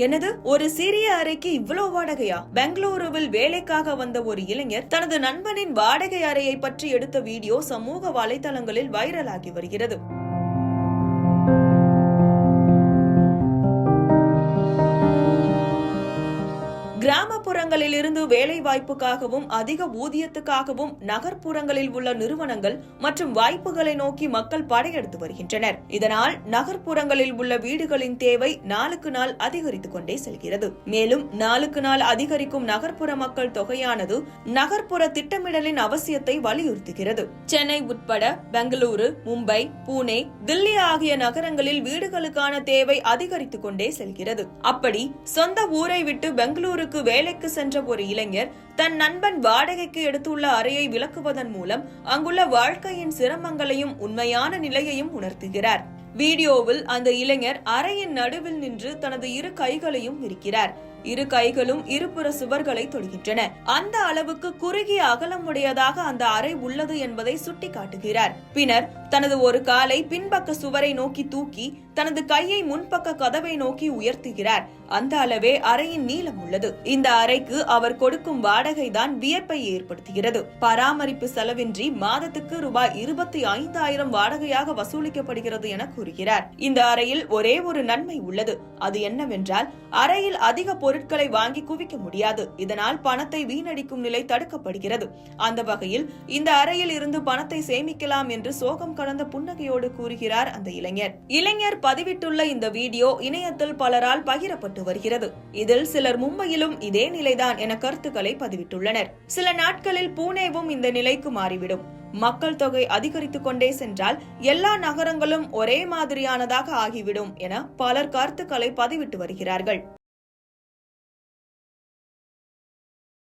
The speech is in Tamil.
என்னது, ஒரு சிறிய அறைக்கு இவ்வளவு வாடகையா? பெங்களூருவில் வேலைக்காக வந்த ஒரு இளைஞர் தனது நண்பனின் வாடகை அறையை பற்றி எடுத்த வீடியோ சமூக வலைதளங்களில் வைரலாகி வருகிறது. கிராமப்புறங்களில் இருந்து வேலை வாய்ப்புக்காகவும் அதிக ஊதியத்துக்காகவும் நகர்ப்புறங்களில் உள்ள நிறுவனங்கள் மற்றும் வாய்ப்புகளை நோக்கி மக்கள் படையெடுத்து வருகின்றனர். இதனால் நகர்ப்புறங்களில் உள்ள வீடுகளின் தேவை நாளுக்கு நாள் அதிகரித்துக் கொண்டே செல்கிறது. மேலும் நாளுக்கு நாள் அதிகரிக்கும் நகர்ப்புற மக்கள் தொகையானது நகர்ப்புற திட்டமிடலின் அவசியத்தை வலியுறுத்துகிறது. சென்னை உட்பட பெங்களூரு, மும்பை, புனே, தில்லி ஆகிய நகரங்களில் வீடுகளுக்கான தேவை அதிகரித்துக் கொண்டே செல்கிறது. அப்படி சொந்த ஊரை விட்டு பெங்களூருக்கு வேலைக்கு சென்ற ஒரு இளைஞர் தன் நண்பன் வாடகைக்கு எடுத்துள்ள அறையை விளக்குவதன் மூலம் அங்குள்ள வாழ்க்கையின் சிரமங்களையும் உண்மையான நிலையையும் உணர்த்துகிறார். வீடியோவில் அந்த இளைஞர் அறையின் நடுவில் நின்று தனது இரு கைகளையும் விரிக்கிறார். இரு கைகளும் இருபுற சுவர்களை தொடுகின்றன. அந்த அளவுக்கு குறுகிய அகலமுடையதாக அந்த அறை உள்ளது என்பதை சுட்டிக்காட்டுகிறார். பின்னர் தனது ஒரு காலை பின்பக்க சுவரை நோக்கி தூக்கி தனது கையை முன்பக்க கதவை நோக்கி உயர்த்துகிறார். அந்த அளவே அறையின் நீளம் உள்ளது. இந்த அறைக்கு அவர் கொடுக்கும் வாடகை தான் வியப்பை ஏற்படுத்துகிறது. பராமரிப்பு செலவின்றி மாதத்துக்கு ரூபாய் 25,000 வாடகையாக வசூலிக்கப்படுகிறது என கூறுகிறார். இந்த அறையில் ஒரே ஒரு நன்மை உள்ளது. அது என்னவென்றால் அறையில் அதிக பொருட்களை வாங்கி குவிக்க முடியாது. இதனால் பணத்தை வீணடிக்கும் நிலை தடுக்கப்படுகிறது. அந்த வகையில் இந்த அறையில் இருந்து பணத்தை சேமிக்கலாம் என்று சோகம் கடந்த புன்னகையோடு கூறுகிறார் அந்த இளைஞர் பதிவிட்டுள்ள இந்த வீடியோ இணையத்தில் பலரால் பகிரப்பட்டு வருகிறது. இதில் சிலர் மும்பையிலும் இதே நிலைதான் என கருத்துக்களை பதிவிட்டுள்ளனர். சில நாட்களில் புனேவும் இந்த நிலைக்கு மாறிவிடும். மக்கள் தொகை அதிகரித்துக் கொண்டே சென்றால் எல்லா நகரங்களும் ஒரே மாதிரியானதாக ஆகிவிடும் என பலர் கருத்துக்களை பதிவிட்டு வருகிறார்கள்.